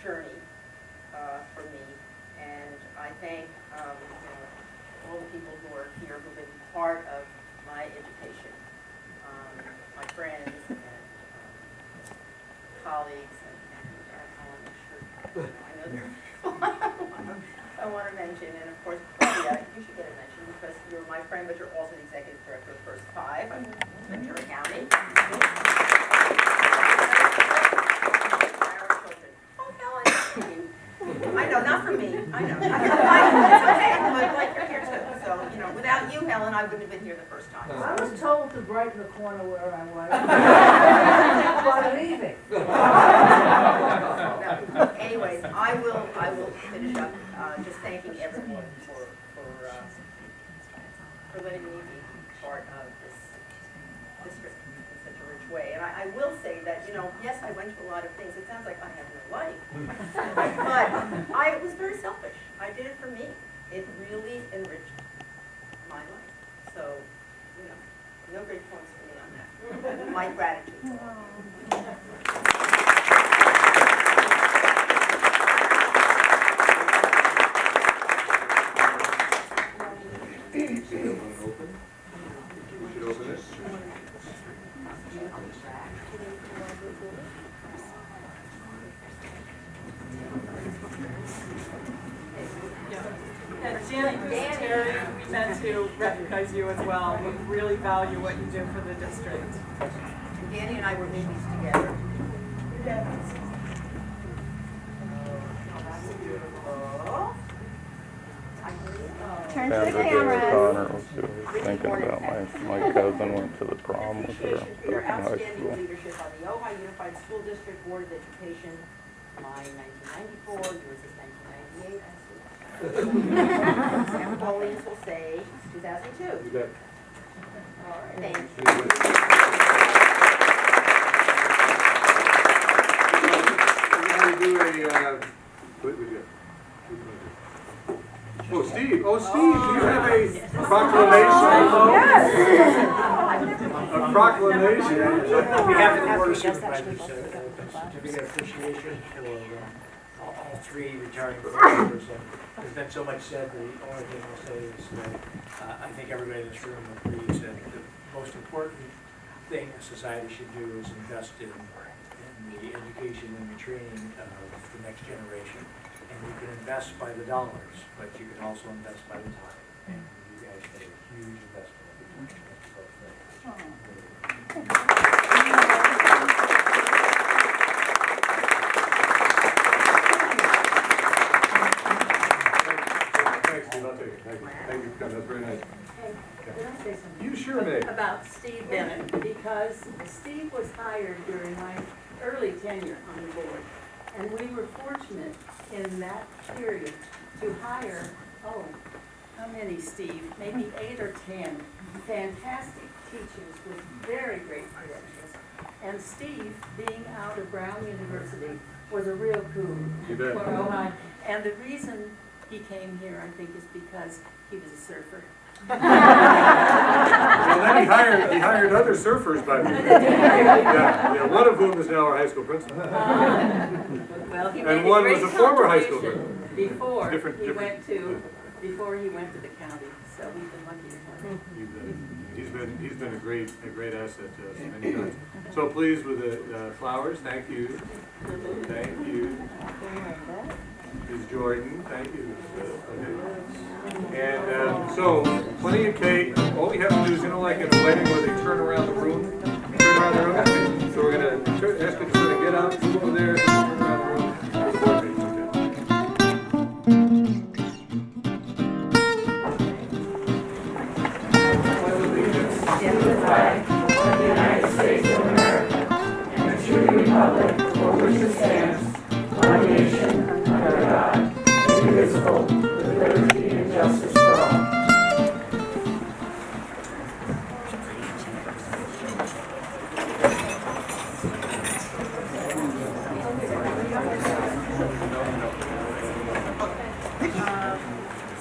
journey for me, and I thank all the people who are here who've been part of my education, my friends and colleagues, and I want to make sure I know there are people I want to mention, and of course, Claudia, you should get a mention because you're my friend, but you're also the executive director of First Five in Ventura County. I know, not for me. I know. It's okay, but like you're here too. So, without you, Helen, I wouldn't have been here the first time. I was told to brighten the corner where I was. But leaving. No. Anyways, I will finish up just thanking everyone for letting me be part of this district in such a rich way. And I will say that, yes, I went to a lot of things. It sounds like I have no life. But I was very selfish. I did it for me. It really enriched my life. So, no great points for me on that. My gratitude. Terry, we meant to recognize you as well. We really value what you do for the district. Danny and I were babies together. Turn to the camera. Connor was thinking about my cousin went to the prom with her For your in high outstanding school. leadership on the Ojai Unified School District Board of Education, mine 1994, yours is 1998, I see. And Pauline's will say 2002. You bet. All right, thank you. We're going to do a, what we do? Oh, Steve. Oh, Steve, do you have a proclamation? Yes. A proclamation. On behalf of the Board of Supervisors, certificate of appreciation for all three retiring board members. There's been so much said, the only thing I'll say is that I think everybody in this room agrees that the most important thing a society should do is invest in the education and the training of the next generation. And you can invest by the dollars, but you can also invest by the time. And you guys made a huge investment. Thanks, Steve. I'll take it. Thank you. Thank you for coming. That's very nice. Can I say something? You sure may. About Steve Bennett, because Steve was hired during my early tenure on the board. And we were fortunate in that period to hire, how many, Steve? Maybe 8 or 10 fantastic teachers with very great credentials. And Steve, being out of Brown University, was a real coup You bet. for Ojai. And the reason he came here, I think, is because he was a surfer. Well, then he hired other surfers by the way. Yeah, one of whom is now our high school principal. Well, he made And one a was great a former high school contribution principal. before Different- he different- went to the county. So we've been lucky to have him. He's been a great asset to us many times. So pleased with the flowers. Thank you. Thank you. Ms. Jordan, thank you. And so, plenty of cake. All we have to do is, like in a wedding where they turn around the room. Okay. So we're going to ask you to sort of get up over there, turn around the room. For the board meeting, okay.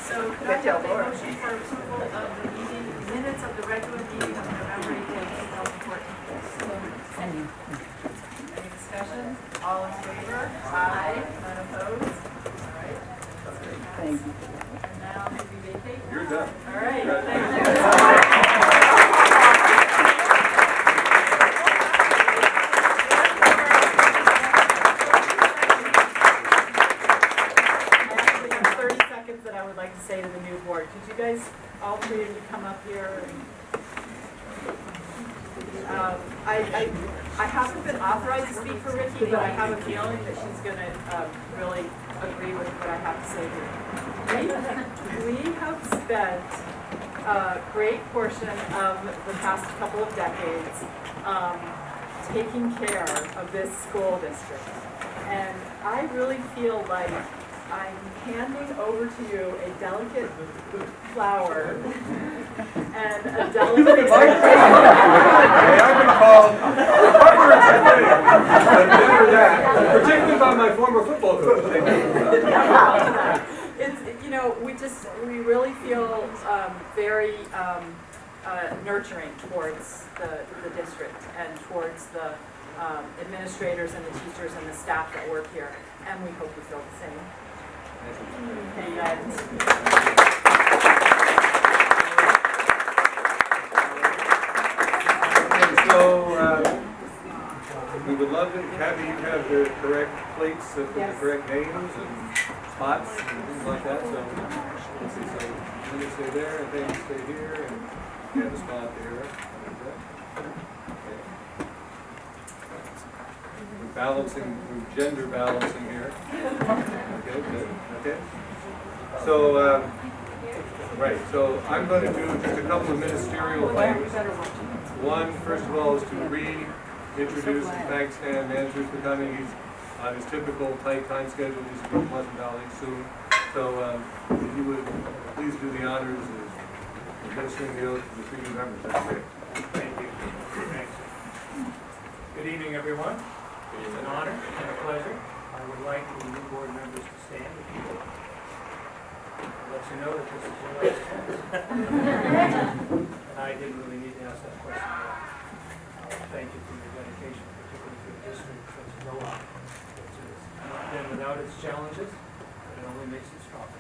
So could I have a motion for approval of the minutes of the regular meeting of November 18th, 2014? Any discussion? All in favor? Aye. Madam Thank you. And now maybe vacate. You're done. All right, thank you. I actually have 30 seconds that I would like to say to the new board. Could you guys, all three of you, come up here? I haven't been authorized to speak for Ricky, but I have a feeling that she's going to really agree with what I have to say here. We have spent a great portion of the past couple of decades taking care of this school district. And I really feel like I'm handing over to you a delicate flower and a delicate... I've been called particularly by my former football coach. It's, you know, we really feel very nurturing towards the district and towards the administrators and the teachers and the staff that work here, and we hope you feel the same. And So, we would love to have you have the correct plates with the correct names and spots and things like that. So, let's see. So, let me stay there, and then stay here, and you have a spot there. Okay. We're balancing, we're gender balancing here. Okay, good. Okay. So, right. So, I'm going to do just a couple of ministerial things. One, first of all, is to reintroduce and thank Stan Manzer for coming. He's on his typical tight time schedule. He's going to Pleasant Valley soon. So if you would please do the honors of administering the oath to the three new members. That's great. Thank you. Thanks. Good evening, everyone. It's an honor and a pleasure. I would like the new board members to stand if you would. I'll let you know that this is your last chance. And I didn't really need to ask that question, but thank you for your dedication, particularly to the district, such as Ojai, which has not been without its challenges, but it only makes it stronger.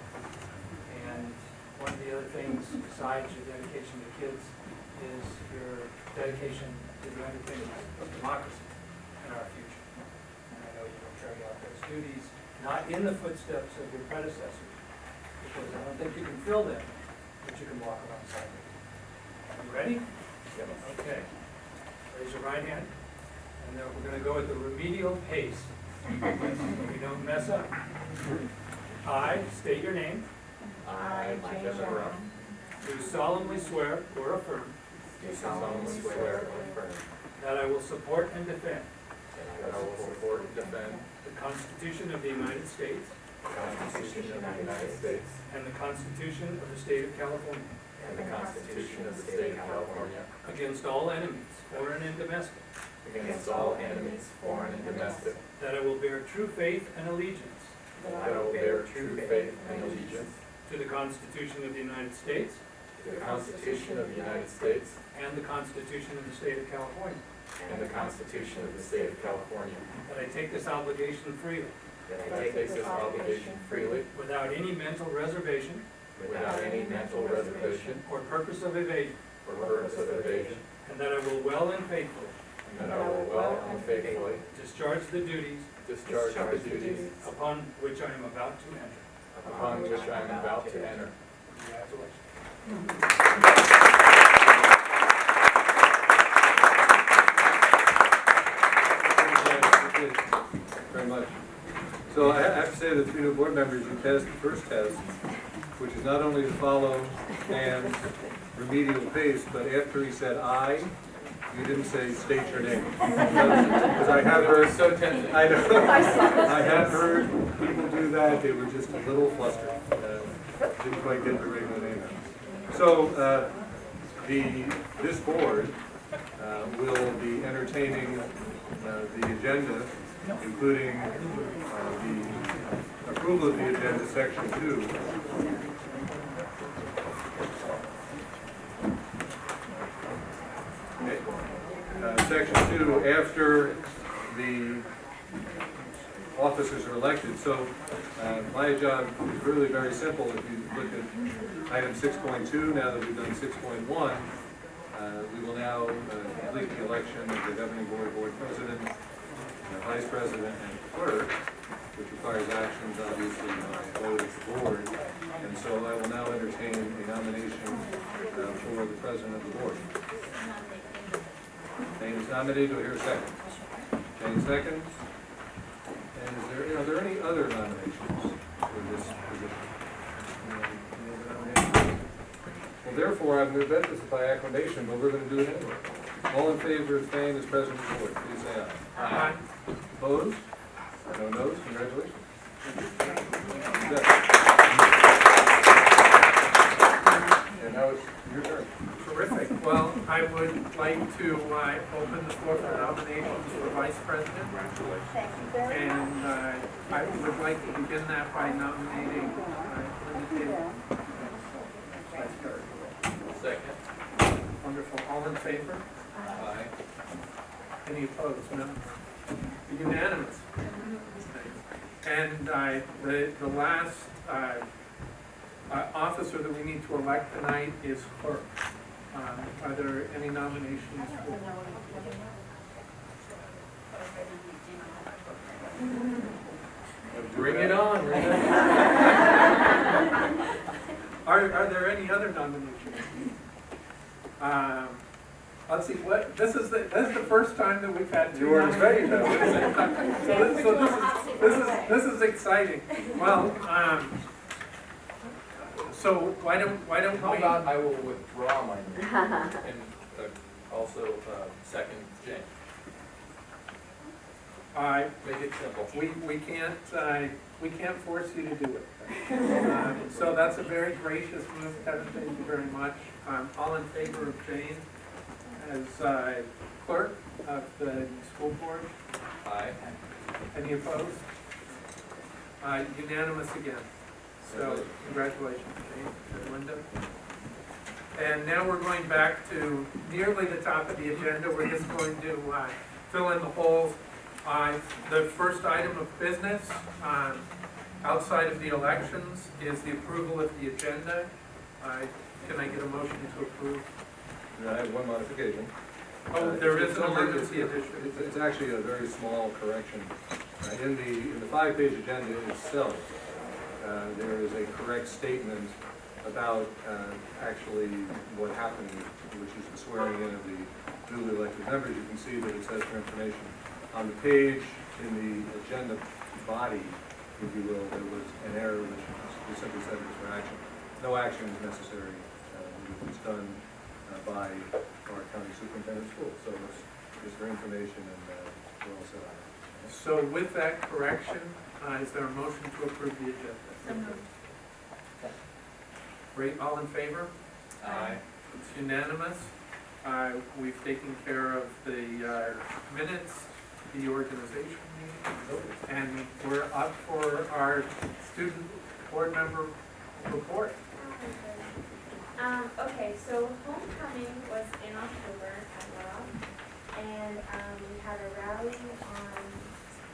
And one of the other things, besides your dedication to kids, is your dedication to the underpinnings of democracy in our future. And I know you will carry out those duties, not in the footsteps of your predecessors, because I don't think you can fill them, but you can walk alongside them. Are you ready? Yep. Okay. Raise your right hand, and then we're going to go at the remedial pace, so we don't mess up. I state your name. I, Jane Brown, Do solemnly swear or affirm do solemnly swear or affirm that I will support and defend that I will support and defend the Constitution of the United States the Constitution of the United States and the Constitution of the State of California and the Constitution of the State of California against all enemies, foreign and domestic, against all enemies, foreign and domestic, that I will bear true faith and allegiance that I will bear true faith and allegiance to the Constitution of the United States to the Constitution of the United States and the Constitution of the State of California, and the Constitution of the State of California, that I take this obligation freely, that I take this obligation freely without any mental reservation without any mental reservation or purpose of evasion, or purpose of evasion, and that I will well and faithfully and that I will well and faithfully discharge the duties discharge the duties upon which I am about to enter. upon which I am about to enter. Congratulations. Thank you very much. So I have to say that the three new board members, you passed the first test, which is not only to follow Dan's remedial pace, but after he said "I," you didn't say "state your name." Because I have heard, So tempted. I know, I have heard people do that. They were just a little flustered. Didn't quite get the regular name out. So this board will be entertaining the agenda, including the approval of the agenda, section 2. Section 2, after the officers are elected. So my job is really very simple. If you look at item 6.2, now that we've done 6.1, we will now complete the election of the governing board, board president, vice president, and clerk, which requires actions, obviously, by vote of the board. And so I will now entertain a nomination for the president of the board. Jane is nominated. Do I hear a second? Jane seconds. And are there any other nominations for this position? Any other nominations? Well, therefore, I'm going to vet this by acclamation, but we're going to do it anyway. All in favor of Jane as president of the board, please say aye. Aye. Opposed? No noes? Congratulations. Yes. And now it's your turn. Terrific. Well, I would like to open the floor for nominations for vice president. Thank you very much. And I would like to begin that by nominating Linda Taylor. Second. Wonderful. All in favor? Aye. Any opposed? No? Unanimous. And the last officer that we need to elect tonight is clerk. Are there any nominations for? Bring it on, Rita. Are there any other nominations? Let's see. This is the first time that we've had two. You weren't expecting that. This is exciting. Well, so why don't How we? about I will withdraw my name and also second Jane. Make it simple. We can't force you to do it. So that's a very gracious move, Kevin. Thank you very much. All in favor of Jane as clerk of the school board? Aye. Any opposed? Unanimous again. So congratulations, Jane and Linda. And now we're going back to nearly the top of the agenda. We're just going to fill in the holes. The first item of business outside of the elections is the approval of the agenda. Can I get a motion to approve? I have one modification. Oh, there is It's an only- emergency edition. It's actually a very small correction. In the 5-page agenda itself, there is a correct statement about actually what happened, which is the swearing in of the newly elected members. You can see that it says for information. On the page in the agenda body, if you will, there was an error which we simply said it was for action. No action is necessary. It was done by our county superintendent of schools. So it's for information, and we're all set. So with that correction, is there a motion to approve the agenda? Great, all in favor? Aye. It's unanimous. We've taken care of the minutes, the organization meeting, and we're up for our student board member report. Okay, so homecoming was in October as well, and we had a rally on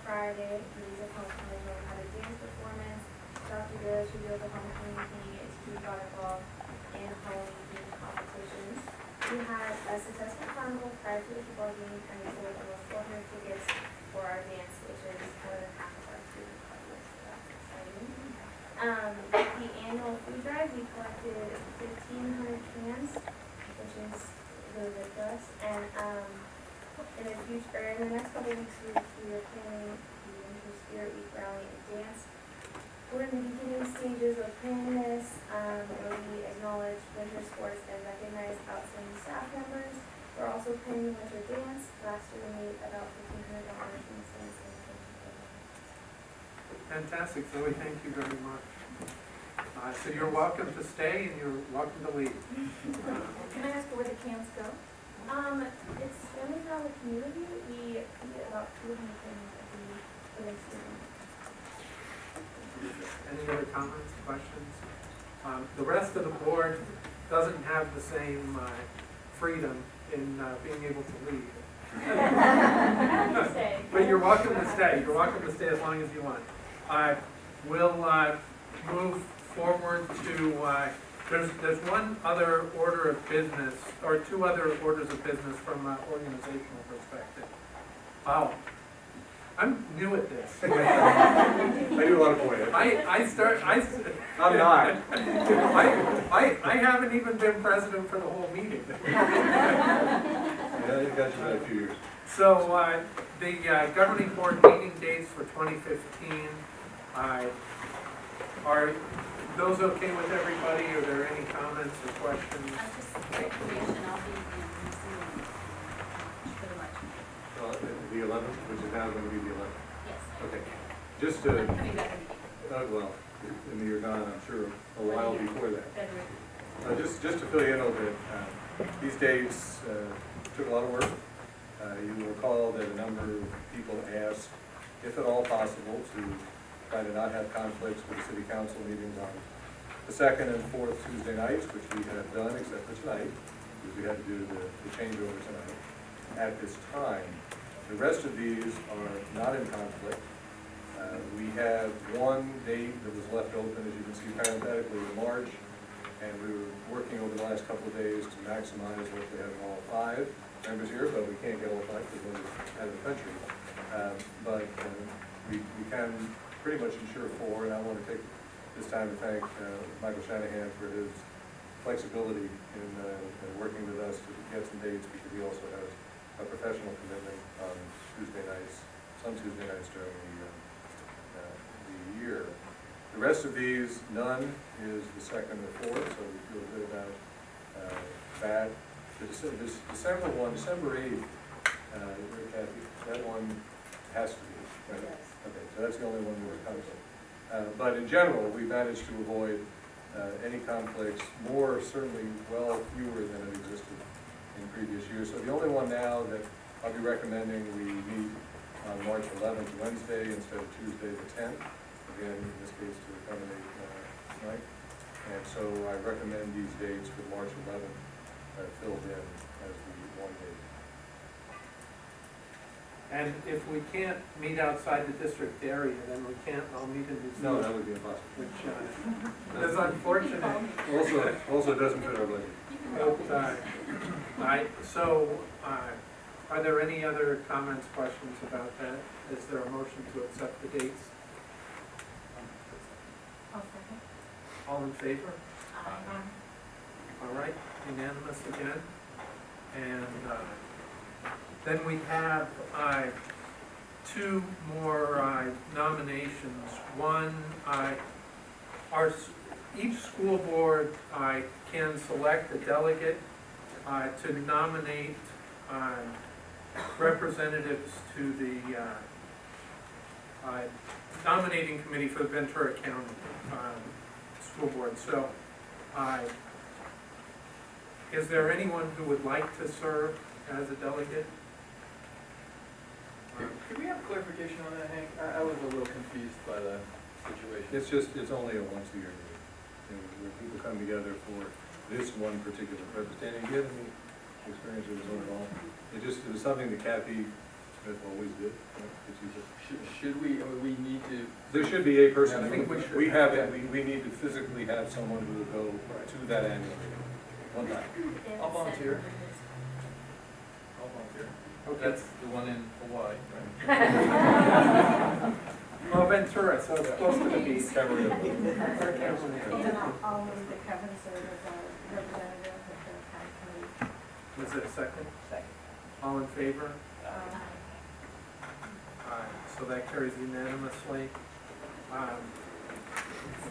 Friday, music homecoming, where we had a dance performance. Dr. Gillis revealed the homecoming theme, its key volleyball, and Halloween themed competitions. We had a successful carnival prior to the football game, and we sold almost 400 tickets for our dance, which is more than half of our student audience, so that's exciting. The annual food drive, we collected 1,500 cans, which is really good for us. And in the next couple of weeks, we are planning the Winter Spirit Week rally and dance. We're in the beginning stages of planning this, where we acknowledge winter sports and recognize outstanding staff members. We're also planning winter dance. Last year we made about $1,500 in sales. Fantastic, Zoe, thank you very much. So you're welcome to stay and you're welcome to leave. Can I ask where the cans go? It's really from the community. We eat about 200 things for the students. Any other comments, questions? The rest of the board doesn't have the same freedom in being able to leave. Stay. But you're welcome to stay. You're welcome to stay as long as you want. We'll move forward to, there's one other order of business, or two other orders of business from an organizational perspective. Oh, I'm new at this. I do a lot of pointing. I'm not. I haven't even been president for the whole meeting. Yeah, you've got you about a few years. So, the governing board meeting dates for 2015, are those okay with everybody? Are there any comments or questions? Just recreation, I'll be in Zoom, pretty much. The 11th, which is now going to be the 11th. Yes. Okay. Just I'm to, coming back in well, and you're gone, I'm sure, a while before that. February. Just to fill you in a little bit, these dates took a lot of work. You will recall that a number of people asked, if at all possible, to try to not have conflicts with the city council meetings on the second and fourth Tuesday nights, which we have done except for tonight, because we had to do the changeover tonight. At this time, the rest of these are not in conflict. We have one date that was left open, as you can see parenthetically, in March, and we were working over the last couple of days to maximize what we have all 5 members here, but we can't get all 5 because one is out of the country. But we can pretty much ensure 4, and I want to take this time to thank Michael Shanahan for his flexibility in working with us to get some dates, because he also has a professional commitment on Tuesday nights, some Tuesday nights during the year. The rest of these, none is the second or fourth, so we feel good about that. This December one, December 8th, Kathy, that one has to be, right? Okay, so that's the only one we're conflict. But in general, we managed to avoid any conflicts, more certainly well fewer than have existed in previous years. So the only one now that I'll be recommending we meet on March 11th, Wednesday, instead of Tuesday the 10th. Again, in this case, to accommodate tonight. And so I recommend these dates for March 11th filled in as the one date. And if we can't meet outside the district area, then we can't all meet in New No, Zealand. that would be impossible. Which is unfortunate. Also doesn't fit our budget. But, are there any other comments, questions about that? Is there a motion to accept the dates? All in favor? All right, unanimous again. And then we have 2 more nominations. One, each school board can select a delegate to nominate representatives to the nominating committee for the Ventura County School Board. So, is there anyone who would like to serve as a delegate? Could we have clarification on that, Hank? I was a little confused by the situation. It's only a once a year meeting. You know, where people come together for this one particular purpose. Dan, you have any experience with this one at all? It was something that Kathy Smith always did. Should we, we need to? There should be a person. I think we should. We have it, we need to physically have someone who will go to that annual meeting, one time. I'll volunteer. I'll volunteer. Okay. That's the one in Hawaii, right? Well, Ventura, so it's close to the beach. Cameron. And I'll move that Kevin serve as a representative of the county committee. Is there a second? Second. All in favor? So that carries unanimously.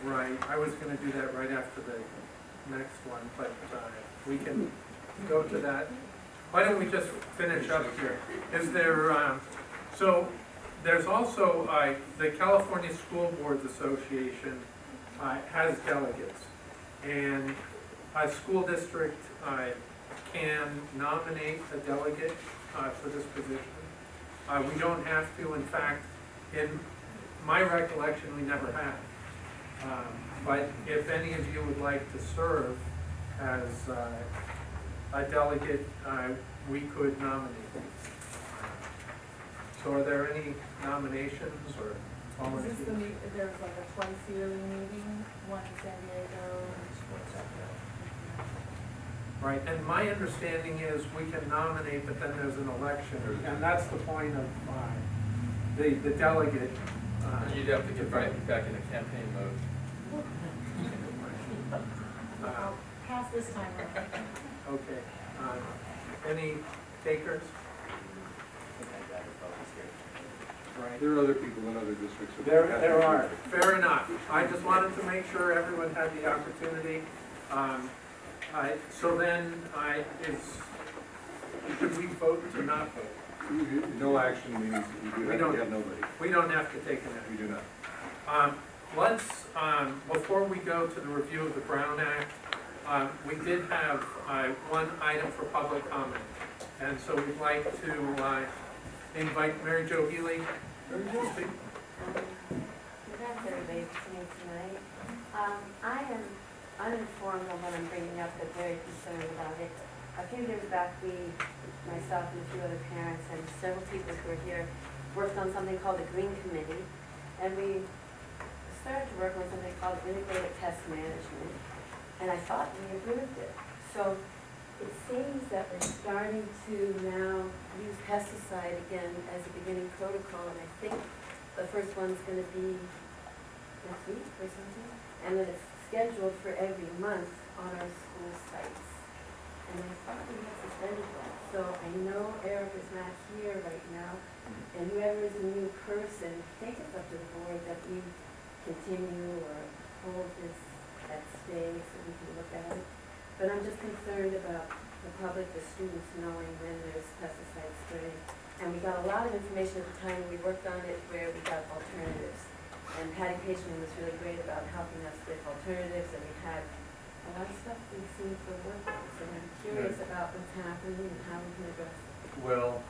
Right, I was gonna do that right after the next one, but we can go to that. Why don't we just finish up here? Is there, so there's also, the California School Boards Association has delegates. And a school district can nominate a delegate for this position. We don't have to, in fact, in my recollection, we never have. But if any of you would like to serve as a delegate, we could nominate. So are there any nominations or volunteers? There's like a twice yearly meeting, one in San Diego and Right, and my understanding is we can nominate, but then there's an election, and that's the point of the delegate. You'd have to get right back into campaign mode. pass this time around. Okay, any takers? Right. There are other people in other districts. that There, have there to- are, fair enough. I just wanted to make sure everyone had the opportunity. So then, should we vote to not vote? No action means you We don't- have nobody. We don't have to take an We do not. Let's, before we go to the review of the Brown Act, we did have one item for public comment. And so we'd like to invite Mary Jo Healy to speak. Thanks everybody for coming tonight. I am uninformed on what I'm bringing up, but very concerned about it. A few years back, myself and a few other parents and several people who were here, worked on something called the Green Committee. And we started to work on something called Integrated Pest Management. And I thought we approved it. So it seems that we're starting to now use pesticide again as a beginning protocol. And I think the first one's going to be next week or something. And then it's scheduled for every month on our school sites. And I thought we had suspended that. So I know Eric is not here right now. And whoever is a new person, I think it's up to the board that we continue or hold this at stay so we can look at it. But I'm just concerned about the public, the students knowing when there's pesticide spraying. And we got a lot of information at the time we worked on it where we got alternatives. And Patty Pageman was really great about helping us with alternatives, and we had a lot of stuff we seemed to work on. So I'm curious about what's happening and how we can address it. Well,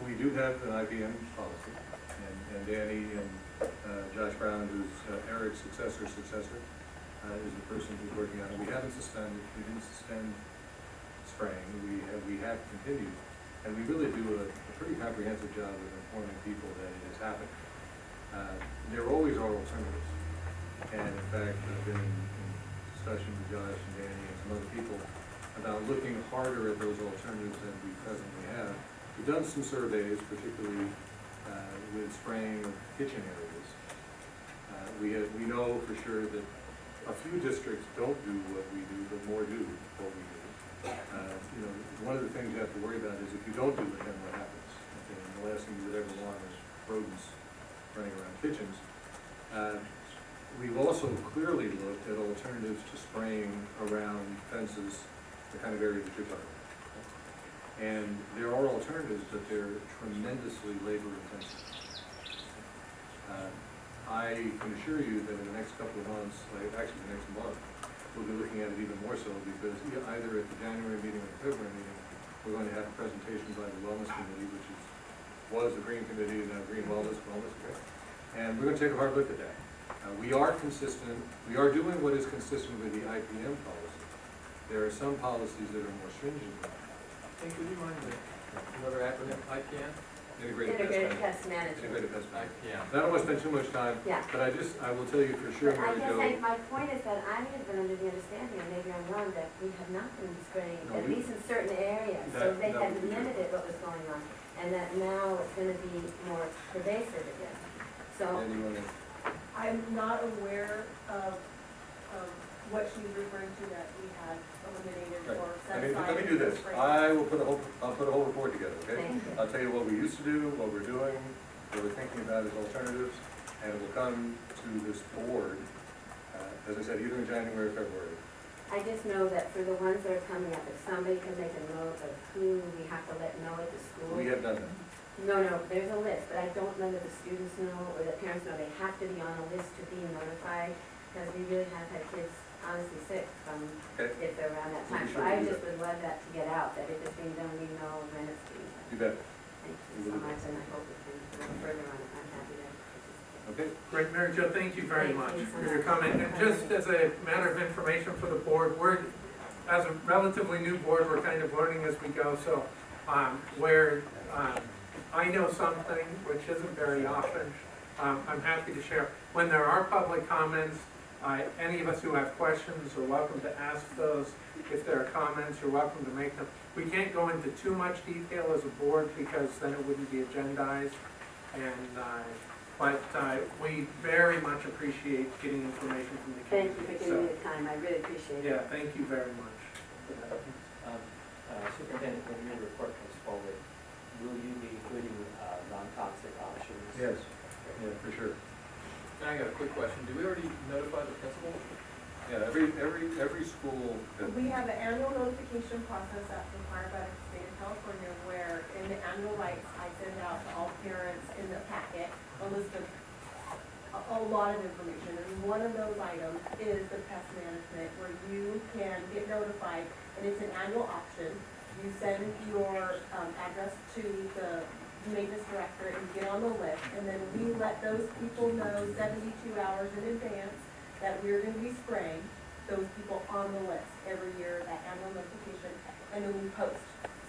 we do have an IBM policy, and Danny and Josh Brown, who's Eric's successor, is the person who's working on it. We didn't suspend spraying, we have continued, and we really do a pretty comprehensive job of informing people that it is happening. There always are alternatives, and in fact, I've been in discussion with Josh and Danny and some other people about looking harder at those alternatives than we presently have. We've done some surveys, particularly with spraying of kitchen areas. We know for sure that a few districts don't do what we do, but more do what we do. One of the things you have to worry about is if you don't do it, then what happens? Okay, and the last thing you would ever want is rodents running around kitchens. We've also clearly looked at alternatives to spraying around fences, the kind of area that you're talking about. And there are alternatives, but they're tremendously labor intensive. I can assure you that in the next couple of months, actually the next month, we'll be looking at it even more so because either at the January meeting or the February meeting, we're going to have a presentation by the Wellness Committee, which was the Green Committee and now Green Wellness. And we're going to take a hard look at that. We are consistent, we are doing what is consistent with the IPM policy. There are some policies that are more stringent than that. Hey, could you mind another acronym, IPM? Integrated Pest Management. Integrated Pest Management. IPM. I don't want to spend too much time, Yeah. but I will tell you for sure, But I Mary guess Jo. my point is that I have been under the understanding, and maybe I'm wrong, that we have not been spraying, No, at we- least in certain areas. So That- they that had would be true. limited what was going on, and that now it's gonna be more pervasive again. So, Dan, you wanna- I'm not aware of what she's referring to that we had eliminated Right. or set aside. Let me do this. for I'll put a whole report together, okay? thank you. I'll tell you what we used to do, what we're doing, what we're thinking about as alternatives, and it will come to this board, as I said, either in January or February. I just know that for the ones that are coming up, if somebody can make a note of who we have to let know at the school. We have done that. No, there's a list, but I don't know that the students know or the parents know they have to be on a list to be notified, because we really have had kids honestly sick from Okay. if they're around that We'll time. be So sure to I do just that. would love that to get out, that if it's being done, we know when it's being done. You bet. Thank you so much, and I hope we can go further on it. I'm happy to participate. Okay? Great, Mary Jo, thank you very Thank much you so for your much. comment. And just as a matter of information for the board, as a relatively new board, we're kind of learning as we go. So where I know something which isn't very often. I'm happy to share. When there are public comments, any of us who have questions are welcome to ask those. If there are comments, you're welcome to make them. We can't go into too much detail as a board because then it wouldn't be agendized. But we very much appreciate getting information from the Thank community. you for giving me the time, I really appreciate it. Yeah, thank you very much. Superintendent, when your report comes forward, will you be including non-toxic options? Yes, yeah, for sure. And I got a quick question. Do we already notify the principal? Yeah, every school that, We have an annual notification process that's required by the state of California where in the annual rights, I send out to all parents in the packet a list of a lot of information. And one of those items is the pest management where you can get notified and it's an annual option. You send your address to the maintenance director and get on the list. And then we let those people know 72 hours in advance that we're going to be spraying those people on the list every year, that annual notification, and then we post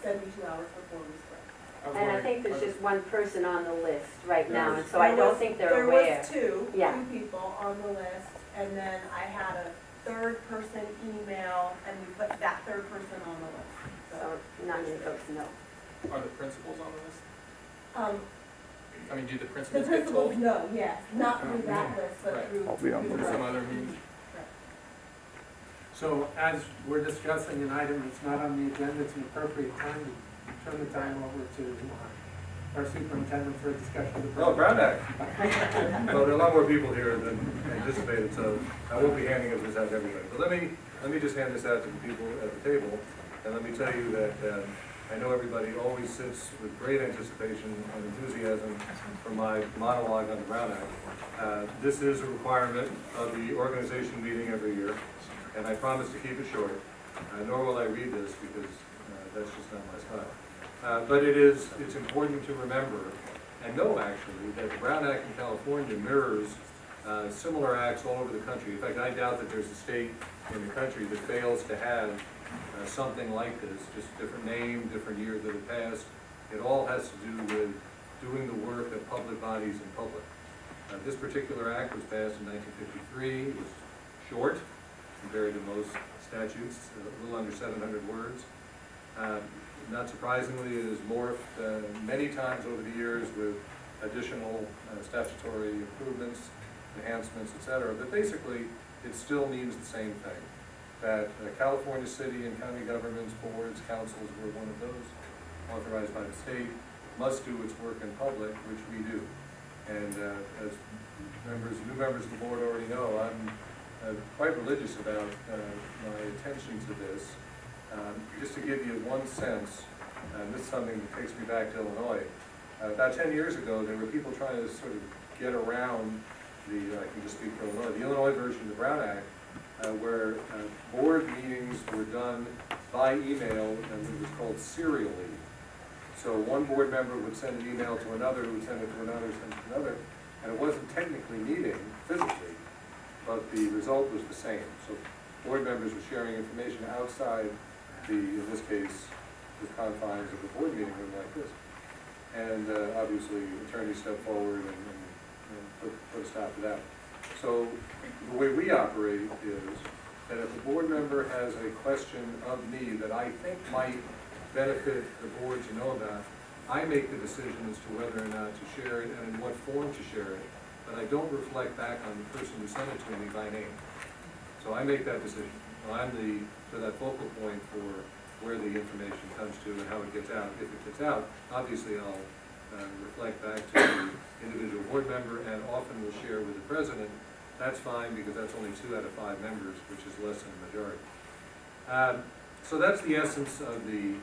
72 hours before we spray. And I think there's just one person on the list right now, and so I don't think they're aware. There was Yeah. two people on the list, and then I had a third person email, and we put that third person on the list. So not many folks know. Are the principals on the list? Um, I mean, do the the principals get told? principals know, yes, not through that list, but Right. through. I'll be on through the Or the some rest. other means? So as we're discussing an item that's not on the agenda, it's an appropriate time to turn the time over to our superintendent for a discussion of the. oh, Brown Act. Well, there are a lot more people here than anticipated, so I won't be handing this out to everybody. But let me just hand this out to the people at the table, and let me tell you that I know everybody always sits with great anticipation and enthusiasm for my monologue on the Brown Act. This is a requirement of the organization meeting every year, and I promise to keep it short, nor will I read this because that's just not my style. But it's important to remember and know actually that the Brown Act in California mirrors similar acts all over the country. In fact, I doubt that there's a state in the country that fails to have something like this, just different name, different year that it passed. It all has to do with doing the work of public bodies in public. This particular act was passed in 1953. It was short compared to most statutes, a little under 700 words. Not surprisingly, it has morphed many times over the years with additional statutory improvements, enhancements, etc. But basically, it still means the same thing, that California city and county governments, boards, councils were one of those authorized by the state, must do its work in public, which we do. And as new members of the board already know, I'm quite religious about my attention to this. Just to give you one sense, and this is something that takes me back to Illinois. About 10 years ago, there were people trying to sort of get around I can just speak for Illinois, the Illinois version of the Brown Act, where board meetings were done by email, and it was called serially. So one board member would send an email to another, who would send it to another, send it to another, and it wasn't technically meeting physically, but the result was the same. So board members were sharing information outside in this case, the confines of the board meeting room like this. And obviously, attorneys stepped forward and put a stop to that. So the way we operate is that if a board member has a question of me that I think might benefit the board to know about, I make the decision as to whether or not to share it and in what form to share it, but I don't reflect back on the person who sent it to me by name. So I make that decision. I'm that focal point for where the information comes to and how it gets out. If it gets out, obviously I'll reflect back to the individual board member and often will share with the president. That's fine because that's only 2 out of 5 members, which is less than a majority. So that's the essence of the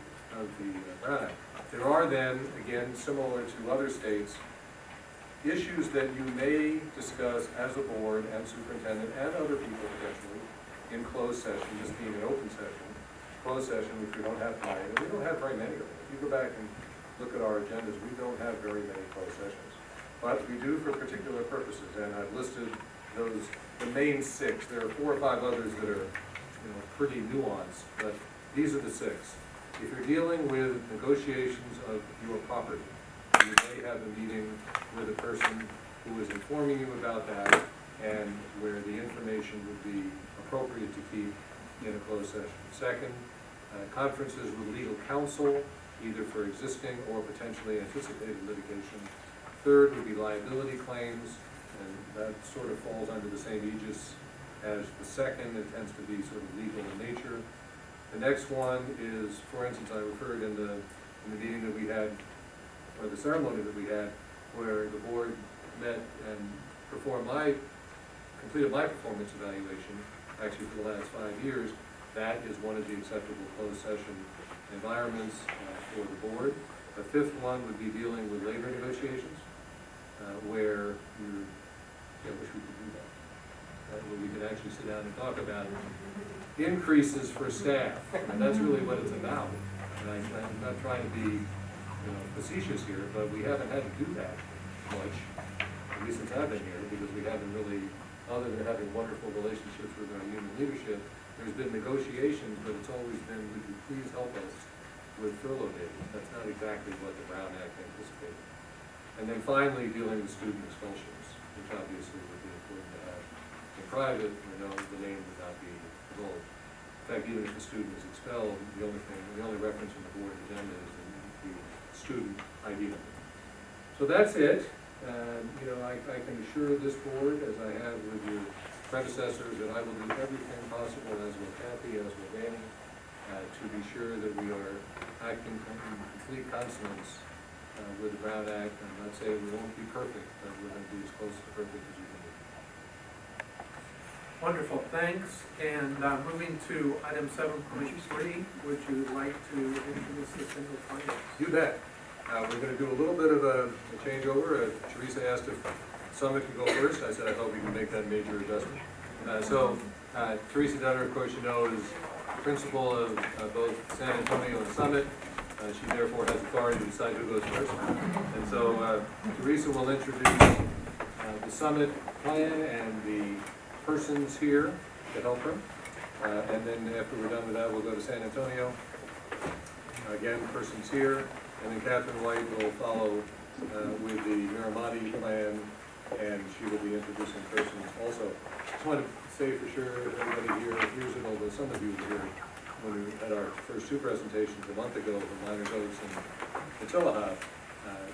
Brown Act. There are then, again, similar to other states, issues that you may discuss as a board and superintendent and other people potentially in closed session, this being an open session, closed session, which we don't have tonight, and we don't have very many of them. If you go back and look at our agendas, we don't have very many closed sessions. But we do for particular purposes, and I've listed those, the main 6. There are 4 or 5 others that are pretty nuanced, but these are the 6. If you're dealing with negotiations of your property, you may have a meeting with a person who is informing you about that, and where the information would be appropriate to keep in a closed session. Second, conferences with legal counsel, either for existing or potentially anticipated litigation. Third would be liability claims, and that sort of falls under the same aegis as the second. It tends to be sort of legal in nature. The next one is, for instance, I referred in the meeting that we had, or the ceremony that we had, where the board met and completed my performance evaluation, actually for the last 5 years. That is one of the acceptable closed session environments for the board. The fifth one would be dealing with labor negotiations, where I wish we could do that. Where we could actually sit down and talk about increases for staff, and that's really what it's about. And I'm not trying to be, facetious here, but we haven't had to do that much, at least since I've been here, because we haven't really, other than having wonderful relationships with our union leadership, there's been negotiations, but it's always been, would you please help us with furlough days? That's not exactly what the Brown Act anticipated. And then finally, dealing with student expulsions, which obviously would be important to have in private, the name would not be divulged. In fact, even if the student is expelled, the only reference in the board agenda is the student ID number. So that's it. I can assure this board, as I have with your predecessors, that I will do everything possible, as will Kathy, as will Danny, to be sure that we are acting in complete consonance with the Brown Act. I'm not saying we won't be perfect, but we're going to be as close to perfect as we can be. Wonderful, thanks. And moving to item 7.3, would you like to introduce the single finance? You bet. We're going to do a little bit of a changeover. Teresa asked if Summit could go first. I said I thought we could make that major adjustment. Teresa Dunner, of course, is principal of both San Antonio and Summit. She therefore has authority to decide who goes first. And so Teresa will introduce the Summit plan and the persons here to help her. And then after we're done with that, we'll go to San Antonio. Again, persons here. And then Catherine White will follow with the Miramati plan, and she will be introducing persons also. Just want to say for sure, everybody here hears it, although some of you were here when we had our first two presentations a month ago from Miners Oaks and Tillahoff.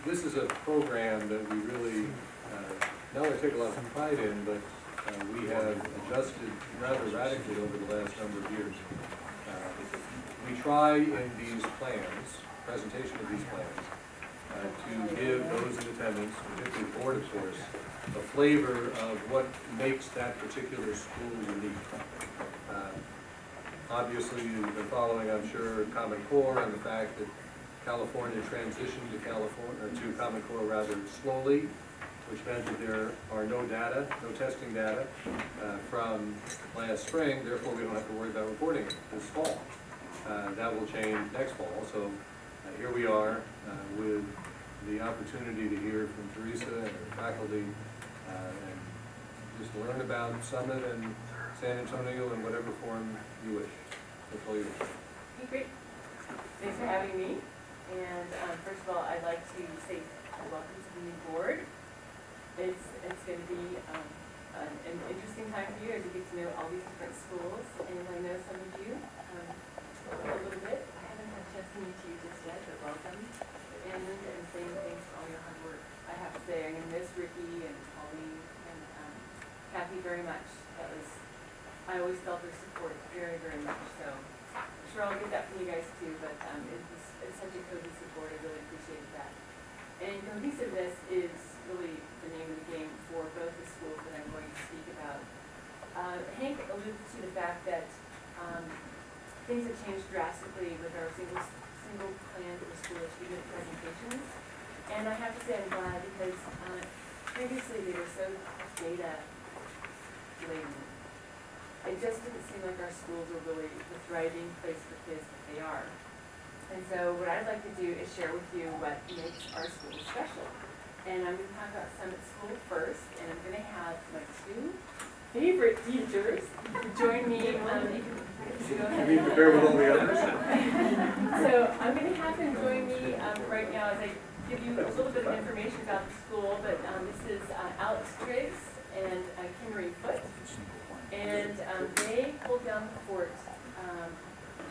This is a program that we really not only take a lot of pride in, but we have adjusted rather radically over the last number of years. We try in these plans, presentation of these plans, to give those in attendance, particularly the board of course, a flavor of what makes that particular school unique. Obviously, you've been following, I'm sure, Common Core and the fact that California transitioned to Common Core rather slowly, which meant that there are no testing data from last spring. Therefore, we don't have to worry about reporting it this fall. That will change next fall. So here we are with the opportunity to hear from Teresa and her faculty and just learn about Summit and San Antonio in whatever form you wish. That's all you wish. Hey, great. Thanks for having me. And first of all, I'd like to say welcome to the new board. It's going to be an interesting time for you as you get to know all these different schools. And I know some of you a little bit. I haven't had a chance to meet you just yet, but welcome. And saying thanks for all your hard work. I have to say, I'm going to miss Ricky and Pauline and Kathy very much. I always felt their support very, very much. So I'm sure I'll get that from you guys too, but it's such a cozy support. I really appreciated that. And cohesiveness is really the name of the game for both the schools that I'm going to speak about. Hank alluded to the fact that things have changed drastically with our single plan for school achievement presentations. And I have to say I'm glad because previously they were so data laden. It just didn't seem like our schools were really the thriving place for kids that they are. And so what I'd like to do is share with you what makes our school special. And I'm going to talk about Summit School first, and I'm going to have my two favorite teachers join me. You prepare with all the others? So I'm going to have them join me right now as I give you a little bit of information about the school, but this is Alex Triggs and Kimmery Foote. And they hold down the fort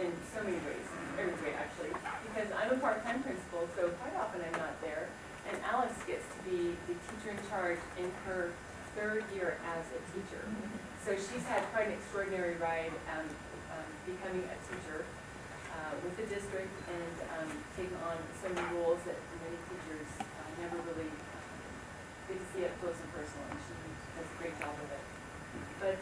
in so many ways, every way actually, because I'm a part-time principal, so quite often I'm not there. And Alex gets to be the teacher in charge in her 3rd year as a teacher. So she's had quite an extraordinary ride becoming a teacher with the district and taking on so many roles that many teachers never really get to see up close and personal, and she does a great job of it. But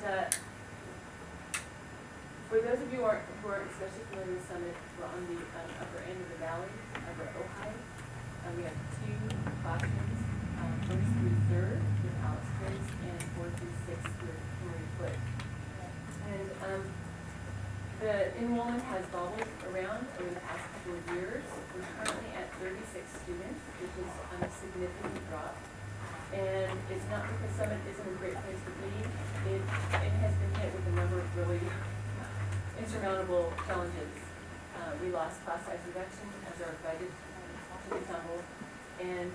for those of you who aren't especially familiar with Summit, we're on the upper end of the valley over Ojai. We have 2 classrooms, 1st through 3rd with Alex Triggs and 4th through 6th with Kimmery Foote. And the enrollment has bubbled around over the past couple of years. We're currently at 36 students, which is a significant drop. And it's not because Summit isn't a great place to be. It has been hit with a number of really insurmountable challenges. We lost class size reduction as our budget took a tumble, and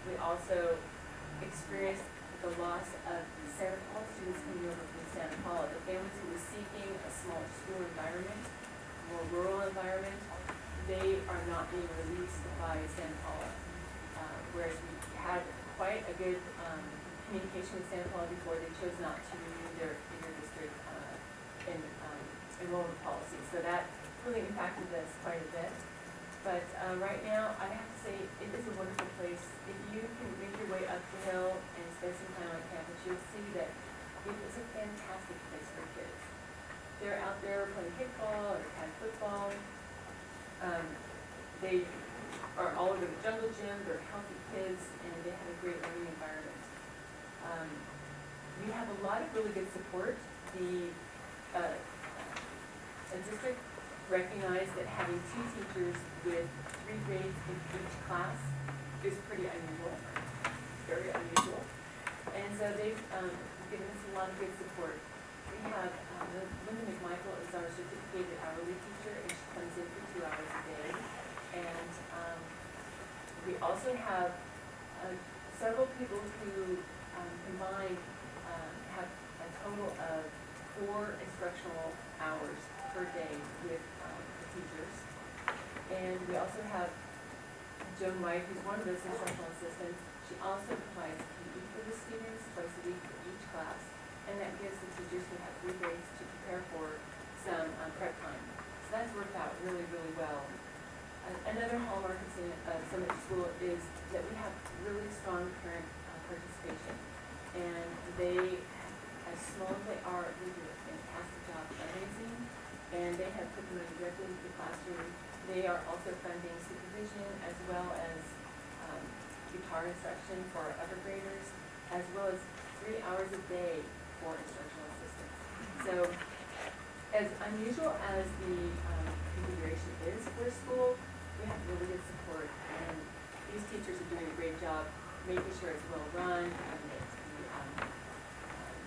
we also experienced the loss of Santa Paula students coming over from Santa Paula. The families who were seeking a smaller school environment, more rural environment, they are not being released by Santa Paula. Whereas we had quite a good communication with Santa Paula before, they chose not to renew their district enrollment policy. So that really impacted us quite a bit. But right now, I have to say, it is a wonderful place. If you can make your way up the hill and spend some time on campus, you'll see that it is a fantastic place for kids. They're out there playing kickball or tag football. They are all over the jungle gym. They're healthy kids, and they have a great learning environment. We have a lot of really good support. The district recognized that having 2 teachers with 3 grades in each class is pretty unusual, very unusual. And so they've given us a lot of good support. We have Linda McMichael is our certificated hourly teacher, and she comes in for 2 hours a day. And we also have several people who combined have a total of 4 instructional hours per day with the teachers. And we also have Joan White, who's one of those instructional assistants. She also provides PE for the students twice a week for each class, and that gives the teachers who have 3 days to prepare for some prep time. So that's worked out really, really well. Another hallmark of Summit School is that we have really strong parent participation, and they, as small as they are, they do a fantastic job fundraising, and they have put the money directly into the classroom. They are also funding supervision as well as guitar instruction for our upper graders, as well as 3 hours a day for instructional assistants. So, as unusual as the configuration is for a school, we have really good support, and these teachers are doing a great job making sure it's well run, and that the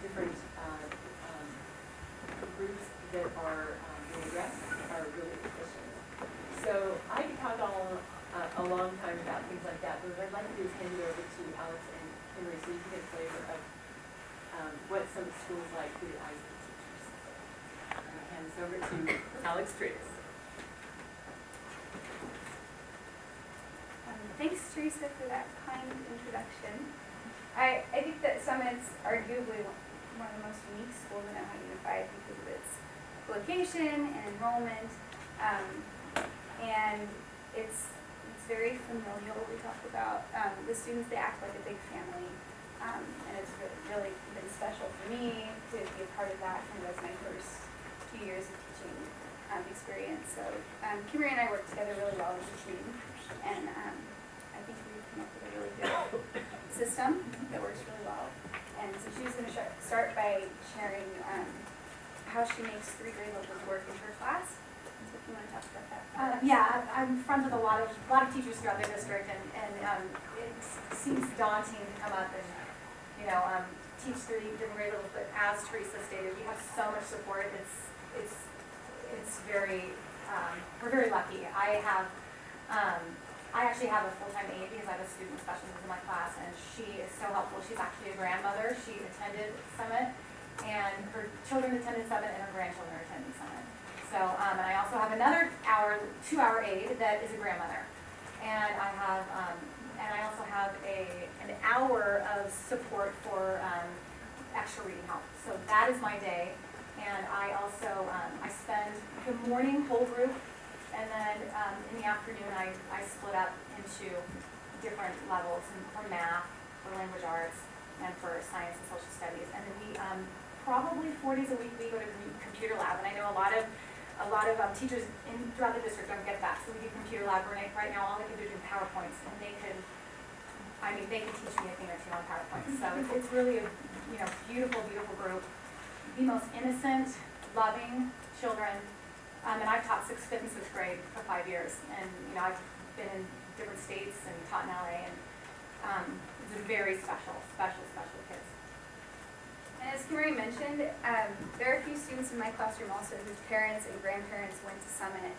different groups that are being addressed are really efficient. So I could talk a long time about things like that, but what I'd like to do is hand it over to Alex and Henry so you can get a flavor of what some schools like through the eyes of the teachers. I'm going to hand this over to Alex Triggs. Thanks, Teresa, for that kind introduction. I think that Summit's arguably one of the most unique schools in Ojai Unified because of its location and enrollment, and it's very familial. We talk about the students; they act like a big family, and it's really been special for me to be a part of that. And that's my first few years of teaching experience. So Kimmery and I work together really well as a team, and I think we've come up with a really good system that works really well. And so she was going to start by sharing how she makes 3 grade levels work in her class. So if you want to talk about that. Yeah, I'm friends with a lot of teachers throughout the district, and it seems daunting to come up and teach 3 different grade levels. But as Teresa stated, we have so much support. It's very we're very lucky. I I actually have a full-time aide because I have a student with special needs in my class, and she is so helpful. She's actually a grandmother. She attended Summit, and her children attended Summit, and her grandchildren attended Summit. So, and I also have another 2-hour aide that is a grandmother. And I also have an hour of support for extra reading help. So that is my day. And I also, I spend the morning whole group, and then in the afternoon I split up into different levels, and for math, for language arts, and for science and social studies. And then we, probably 4 days a week, we go to computer lab. And I know a lot of teachers throughout the district don't get that. So we do computer lab. Right now all the kids are doing PowerPoints, and they can teach me a thing or two on PowerPoint. So it's really a beautiful, beautiful group. The most innocent, loving children. And I've taught 5th and 6th grade for 5 years. And I've been in different states and taught in LA. And it's a very special kids. And as Kimberly mentioned, there are a few students in my classroom also whose parents and grandparents went to Summit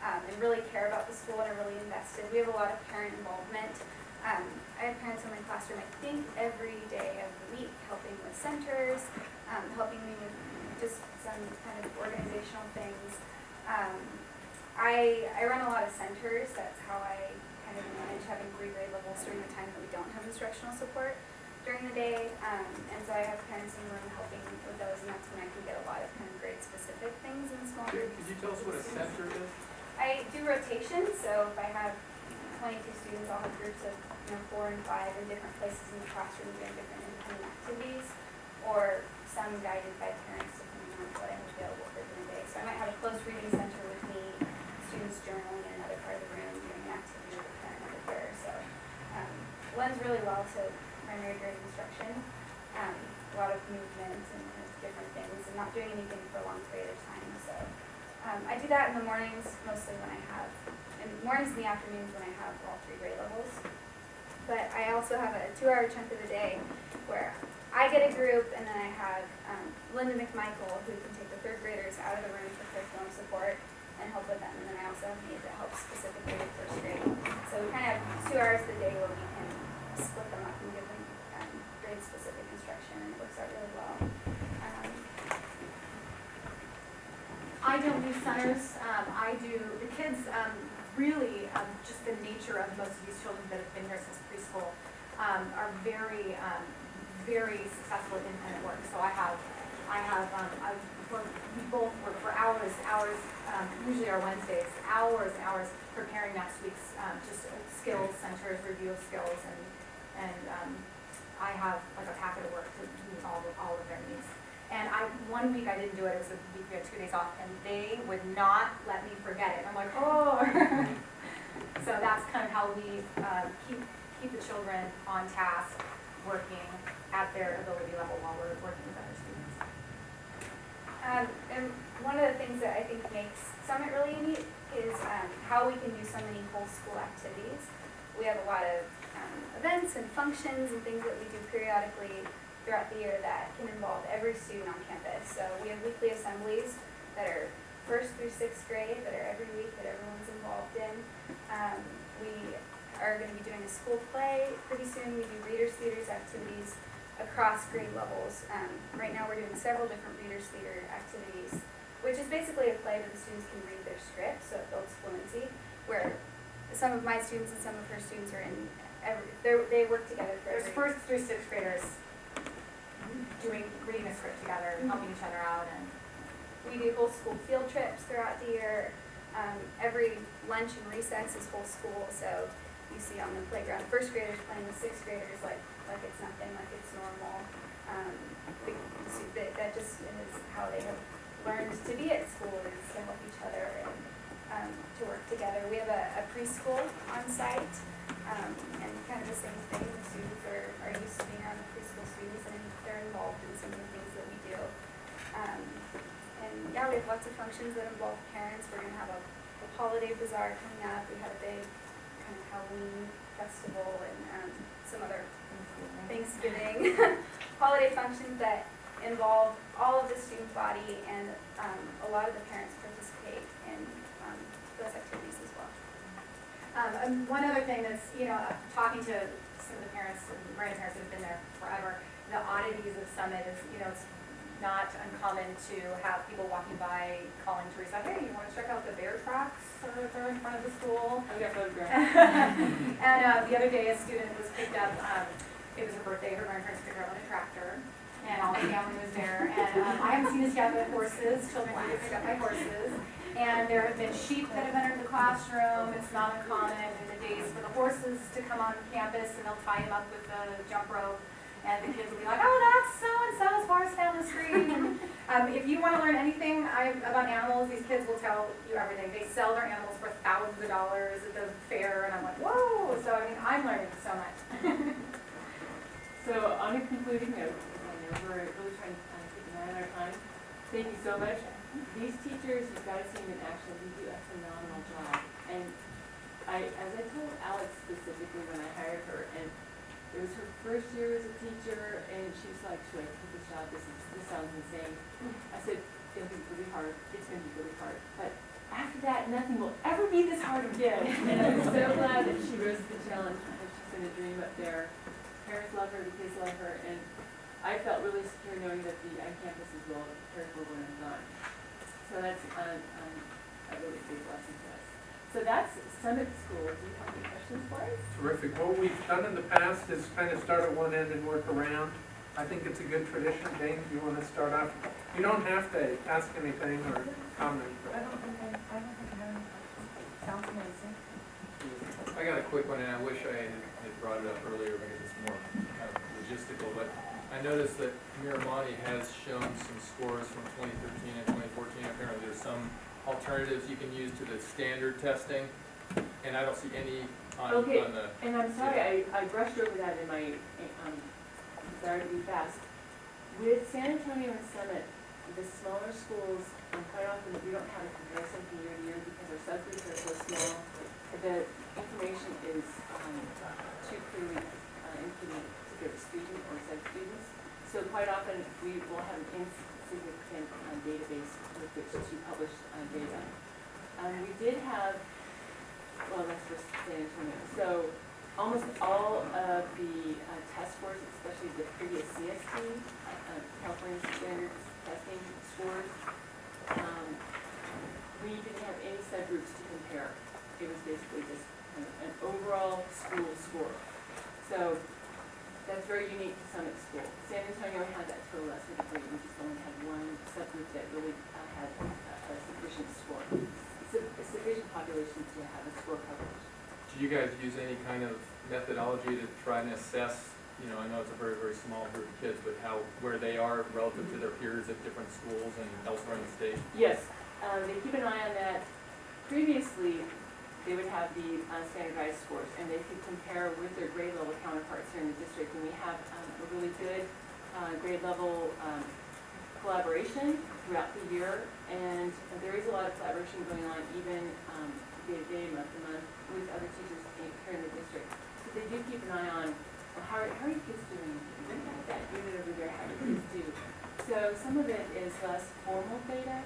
and really care about the school and are really invested. We have a lot of parent involvement. I have parents in my classroom, I think, every day of the week, helping with centers, helping me with just some kind of organizational things. I run a lot of centers. That's how I kind of manage having 3 grade levels during the time that we don't have instructional support during the day, and so I have parents in the room helping with those, and that's when I can get a lot of kind of grade-specific things in small groups. Could you tell us what a center is? I do rotations, so if I have 22 students, I'll have groups of 4 and 5 in different places in the classroom doing different independent activities, or some guided by parents depending on what I'm available for the day. So I might have a close reading center with me, students journaling in another part of the room, doing an activity with a parent over here. So it lends really well to primary grade instruction, a lot of movement and different things, and not doing anything for a long period of time. So I do that in the mornings, mostly when I have, in the mornings and the afternoons when I have all 3 grade levels. But I also have a 2-hour chunk of the day where I get a group, and then I have Linda McMichael, who can take the 3rd graders out of the room for curriculum support and help with them. And then I also have me that helps specifically with 1st grade. So we kind of have 2 hours of the day where we can split them up and give them grade-specific instruction, and it works out really well. I don't do centers. I do the kids. Really, just the nature of most of these children that have been here since preschool are very, very successful at independent work. So we both work for hours, usually our Wednesdays, hours and hours preparing next week's just skills centers, review of skills, and I have like a packet of work to meet all of their needs. And one week I didn't do it. It was a week we had 2 days off, and they would not let me forget it. I'm like, oh. So that's kind of how we keep the children on task, working at their ability level while we're working with other students. And one of the things that I think makes Summit really unique is how we can do so many whole school activities. We have a lot of events and functions and things that we do periodically throughout the year that can involve every student on campus. So we have weekly assemblies that are 1st through 6th grade that are every week that everyone's involved in. We are going to be doing a school play pretty soon. We do Readers Theaters activities across grade levels. Right now we're doing several different Readers Theater activities, which is basically a play where the students can read their script, so it builds fluency, where some of my students and some of her students are in, they work together. There's 1st through 6th graders reading a script together, helping each other out, and we do whole school field trips throughout the year. Every lunch and recess is whole school, so you see on the playground 1st graders playing with 6th graders like it's nothing, like it's normal. That just is how they have learned to be at school, is to help each other and to work together. We have a preschool on site, and kind of the same thing. The students are used to being around the preschool students, and they're involved in some of the things that we do. And yeah, we have lots of functions that involve parents. We're going to have a holiday bazaar coming up. We had a big kind of Halloween festival and some other Thanksgiving holiday functions that involve all of the student body, and a lot of the parents participate in those activities as well. And one other thing that's, talking to some of the parents and grandparents that have been there forever, the oddities of Summit is, it's not uncommon to have people walking by calling Teresa, hey, you want to check out the bear tracks that are in front of the school? I got photographs. And the other day, a student was picked up, it was her birthday, her grandparents picked her up on a tractor, and all the family was there. And I haven't seen this yet, but horses, children need to pick up by horses. And there have been sheep that have entered the classroom. It's not uncommon in the days for the horses to come on campus, and they'll tie them up with a jump rope. And the kids will be like, oh, that's so-and-so's horse down the street. If you want to learn anything about animals, these kids will tell you everything. They sell their animals for thousands of dollars at the fair, and I'm like, whoa. So, I'm learning so much. So on a concluding note, I know we're really trying to keep an eye on our time. Thank you so much. These teachers, you've got to see them in action. They do a phenomenal job. And as I told Alex specifically when I hired her, and it was her first year as a teacher, and she was like, should I take this job? This sounds insane. I said, it'll be really hard. It's going to be really hard. But after that, nothing will ever be this hard again. And I'm so glad that she rose to the challenge because she's going to dream up there. Parents love her, the kids love her, and I felt really secure knowing that the on-campuses will care for when I'm gone. So that's a really big blessing to us. So that's Summit School. Do you have any questions for us? Terrific. What we've done in the past is kind of start at one end and work around. I think it's a good tradition. Dane, if you want to start off, you don't have to ask anything or comment. I don't think I have any questions. Sounds amazing. I got a quick one, and I wish I had brought it up earlier because it's more kind of logistical, but I noticed that Miramani has shown some scores from 2013 and 2014. Apparently there's some alternatives you can use to the standard testing, and I don't see any on the... And I'm sorry, I brushed over that in my desire to be fast. With San Antonio and Summit, the smaller schools, quite often we don't have a comparison from year to year because our subgroups are so small. The information is too clearly included to give a student or set students. So quite often we will have an insignificant database with which to publish data. We did have, well, that's for San Antonio. So almost all of the test scores, especially the previous CST, California Standards Testing scores, we didn't have any subgroups to compare. It was basically just an overall school score. So that's very unique to Summit School. San Antonio had that to a lesser degree. We just only had one subgroup that really had a sufficient score, sufficient population to have a score coverage. Do you guys use any kind of methodology to try and assess, I know it's a very, very small group of kids, but where they are relative to their peers at different schools and elsewhere in the state? Yes, they keep an eye on that. Previously, they would have the standardized scores, and they could compare with their grade level counterparts here in the district. And we have a really good grade level collaboration throughout the year, and there is a lot of collaboration going on even day to day, month to month, with other teachers here in the district. So they do keep an eye on, well, how are your kids doing? Look at that unit over there, how do kids do? So some of it is less formal data,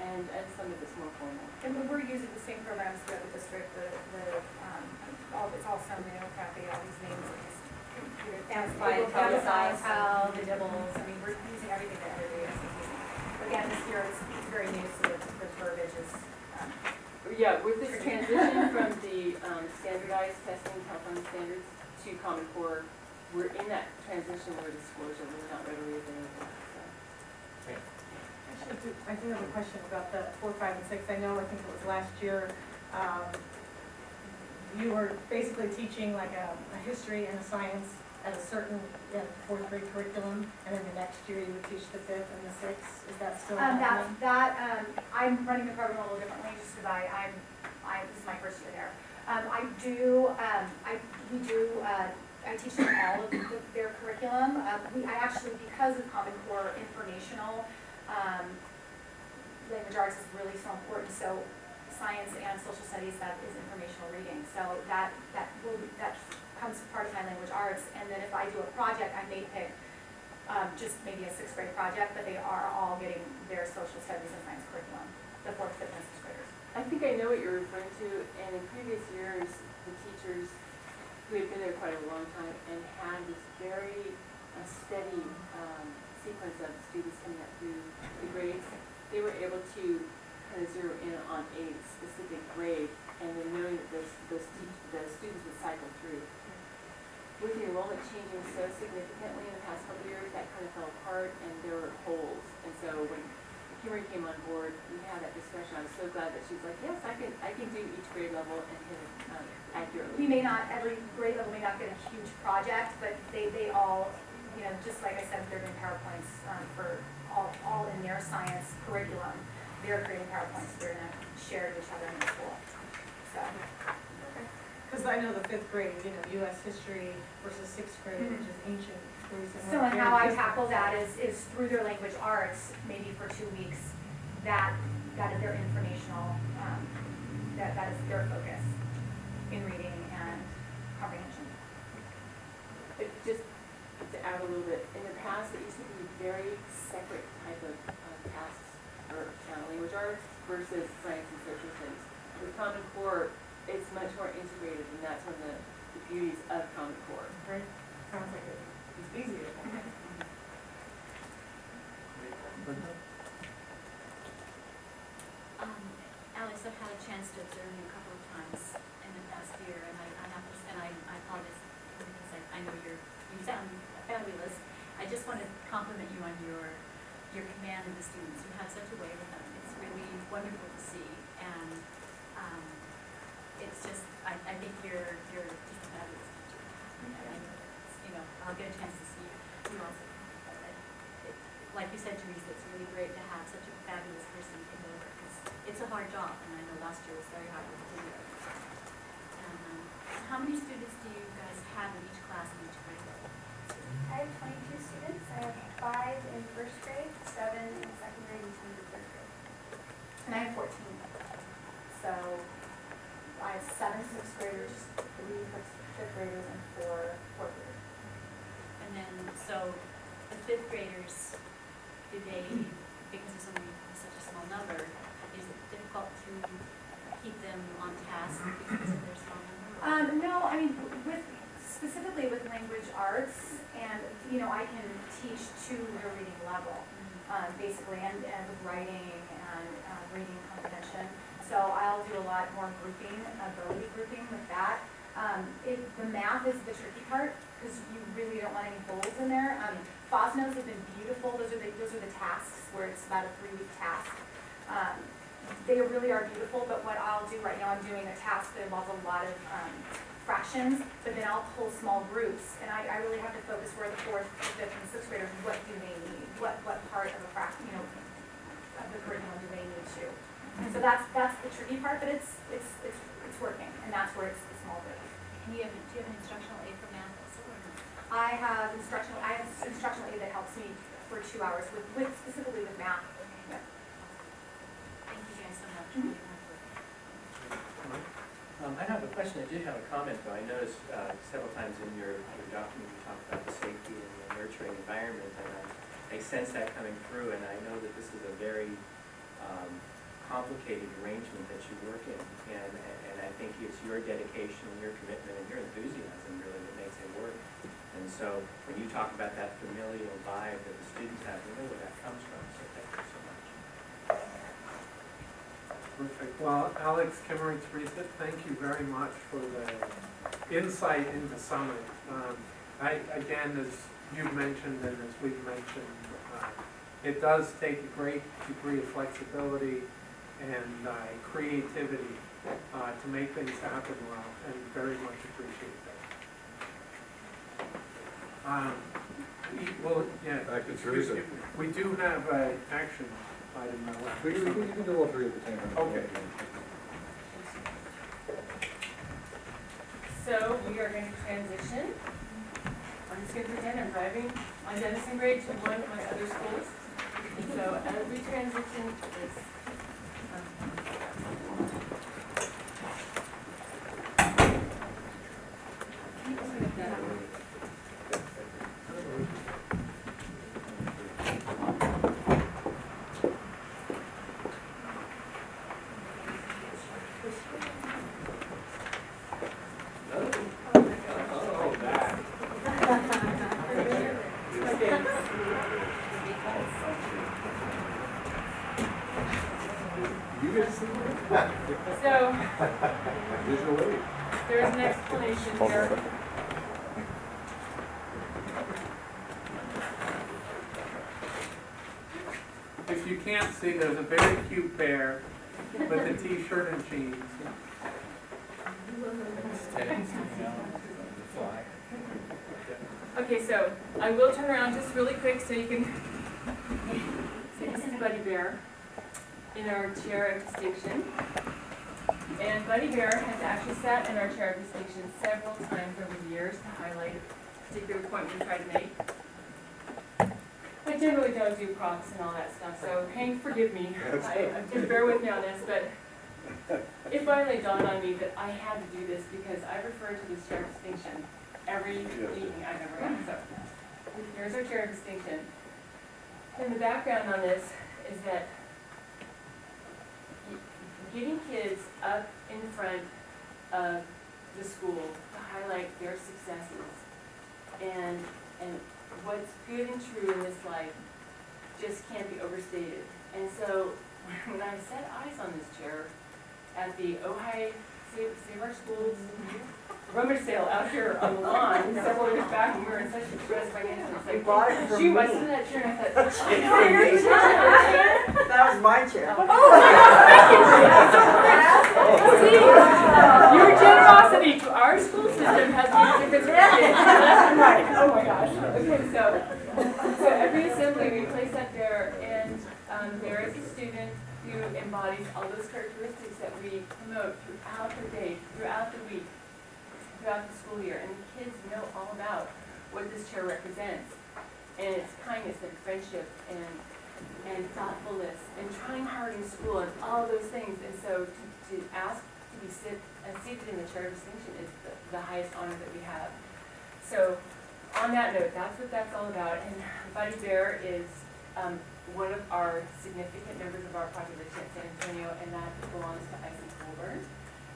and some of it's more formal. And we're using the same programs throughout the district, it's all so new, crappy, all these names are just computer. The dibbles, we're using everything that everybody else is using. But again, this year it's very new, so the verbiage is. Yeah, with this transition from the standardized testing, California standards, to Common Core, we're in that transition where the scores are really not readily available. So. I do have a question about the 4, 5, and 6. I think it was last year, you were basically teaching like a history and a science at a certain 4th grade curriculum, and then the next year you would teach the 5th and the 6th. Is that still happening? I'm running the program a little differently just because this is my first year there. I teach them all of their curriculum. I actually, because of Common Core informational, language arts is really so important. So science and social studies, that is informational reading. So that becomes part of my language arts. And then if I do a project, I may pick just maybe a 6th grade project, but they are all getting their social studies and science curriculum, the 4th, 5th, and 6th graders. I think I know what you're referring to, and in previous years, the teachers who had been there quite a long time and had this very steady sequence of students coming up through the grades, they were able to kind of zero in on a specific grade, and then knowing that the students would cycle through. With the enrollment changing so significantly in the past couple of years, that kind of fell apart, and there were holes. And so when Kimberly came on board, we had that discussion. I was so glad that she's like, yes, I can do each grade level and hit it accurately. We may not, every grade level may not get a huge project, but they all, you know, just like I said, they're doing PowerPoints for all in their science curriculum. They're creating PowerPoints they're going to share with each other in the school. So. Because I know the 5th grade, you know, U.S. history versus 6th grade, which is ancient Greece. And So we're and very how I different. tackle that is through their language arts, maybe for 2 weeks. That is their informational, that is their focus in reading and comprehension. Just to add a little bit, in the past, it used to be very separate type of tasks or language arts versus science and social studies. With Common Core, it's much more integrated, and that's one of the beauties of Common Core. Right? Sounds like it's easier. Alex, I've had a chance to observe you a couple of times in the past year, and I have to, and I apologize because I know you sound fabulous. I just want to compliment you on your command of the students. You have such a way with them. It's really wonderful to see, and it's just, I think you're just a fabulous teacher. And, you know, I'll get a chance to see you also. Like you said, Teresa, it's really great to have such a fabulous person take over, because it's a hard job, and I know last year was very hard with the video. And how many students do you guys have in each class in each grade level? I have 22 students. I have 5 in 1st grade, 7 in 2nd grade, and 2 in 3rd grade. And I have 14. So I have 7 6th graders, 3 5th graders, and 4 4th graders. And then, so the 5th graders, do they, because there's only such a small number, is it difficult to keep them on task because of their small number? No, I mean, specifically with language arts, and, you know, I can teach to their reading level, basically, and with writing and reading comprehension. So I'll do a lot more grouping, ability grouping with that. The math is the tricky part, because you really don't want any holes in there. FOSNOs have been beautiful. Those are the tasks where it's about a 3-week task. They really are beautiful, but what I'll do right now, I'm doing a task that involves a lot of fractions, but then I'll pull small groups, and I really have to focus where the 4th, the 5th, and 6th graders, what do they need? What part of a fraction, you know, of the curriculum do they need to? And so that's the tricky part, but it's working, and that's where it's the small groups. And do you have an instructional aid for math also, or no? I have instructional aid that helps me for 2 hours with specifically with math. Yeah. Thank you guys so much. I have a question. I did have a comment, though. I noticed several times in your document you talked about the safety and the nurturing environment, and I sense that coming through, and I know that this is a very complicated arrangement that you work in, and I think it's your dedication and your commitment and your enthusiasm really that makes it work. And so when you talk about that familial vibe that the students have, you know where that comes from, so thank you so much. Perfect. Well, Alex, Kimmery, Teresa, thank you very much for the insight into Summit. Again, as you've mentioned and as we've mentioned, it does take a great degree of flexibility and creativity to make things happen well, and very much appreciate that. Back to Teresa. We do have an action item now. You can do all three at the same time. Okay. So we are going to transition. I'm just going to pretend I'm driving on Denison Grade to one of my other schools. So as we transition to this, So, Visual aid. there's an explanation Hold here. on. If you can't see, there's a very cute bear with a t-shirt and jeans. Okay, so I will turn around just really quick so you can see this is Buddy Bear in our chair of distinction. And Buddy Bear has actually sat in our chair of distinction several times over the years to highlight a particular point we try to make. I generally don't do props and all that stuff, so forgive me. Just bear with me on this, but it finally dawned on me that I had to do this because I refer to this chair of distinction every meeting I've ever had. So here's our chair of distinction. And the background on this is that getting kids up in front of the school to highlight their successes and what's good and true in this life just can't be overstated. And so when I set eyes on this chair at the Ojai Save Our Schools rummage sale out here on the lawn several years back when we were in such distress financially, it's like, bought it from shoot, I me. saw that chair and I thought, oh, here's your chair. That was my chair. Oh my gosh, thank you. See, your generosity to our school system has made a difference for kids. Right. Oh my gosh. Okay, so every assembly we place that there, and there is a student who embodies all those characteristics that we promote throughout the day, throughout the week, throughout the school year, and the kids know all about what this chair represents, and it's kindness and friendship and thoughtfulness and trying hard in school and all those things. And so to ask to be seated in the chair of distinction is the highest honor that we have. So on that note, that's what that's all about. And Buddy Bear is one of our significant members of our population at San Antonio, and that belongs to Isis Colburn.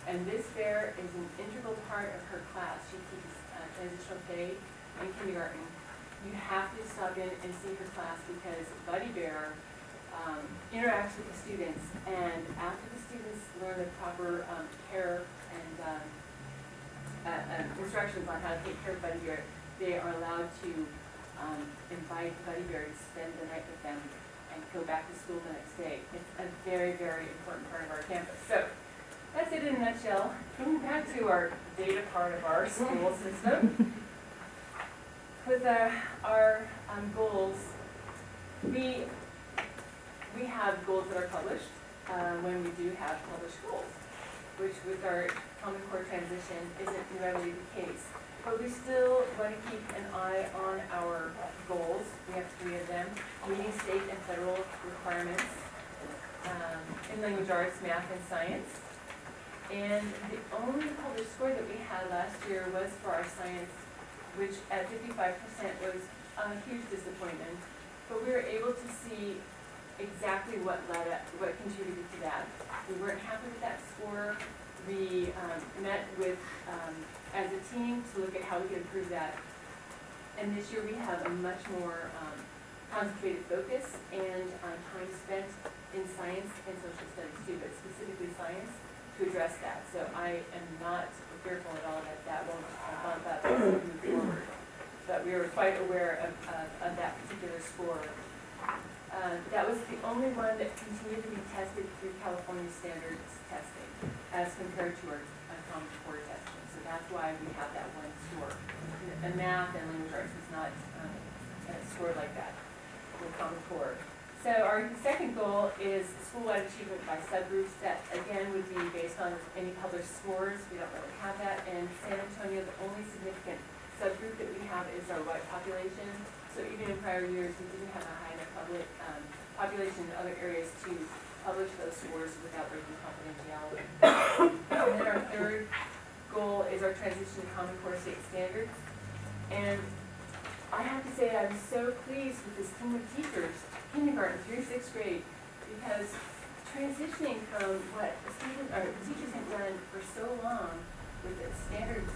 And this bear is an integral part of her class. She teaches transitional K and kindergarten. You have to stop in and see her class because Buddy Bear interacts with the students, and after the students learn the proper care and instructions on how to take care of Buddy Bear, they are allowed to invite Buddy Bear to spend the night with them and go back to school the next day. It's a very, very important part of our campus. So that's it in a nutshell. Coming back to our data part of our school system, with our goals, we have goals that are published when we do have published goals, which with our Common Core transition isn't readily the case. But we still want to keep an eye on our goals. We have 3 of them, meeting state and federal requirements in language arts, math, and science. And the only published score that we had last year was for our science, which at 55% was a huge disappointment. But we were able to see exactly what contributed to that. We weren't happy with that score. We met with, as a team, to look at how we could improve that. And this year we have a much more concentrated focus and time spent in science and social studies too, but specifically science, to address that. So I am not fearful at all that that won't bump up as we move forward. But we were quite aware of that particular score. That was the only one that continued to be tested through California standards testing as compared to our Common Core testing. So that's why we have that one score. And math and language arts is not scored like that with Common Core. So our second goal is school-wide achievement by subgroups. That again would be based on any published scores. We don't really have that. And San Antonio, the only significant subgroup that we have is our white population. So even in prior years, we didn't have a high enough population in other areas to publish those scores without breaking confidentiality. And then our third goal is our transition to Common Core state standards. And I have to say I'm so pleased with this team of teachers, kindergarten through 6th grade, because transitioning from what teachers have done for so long with the standards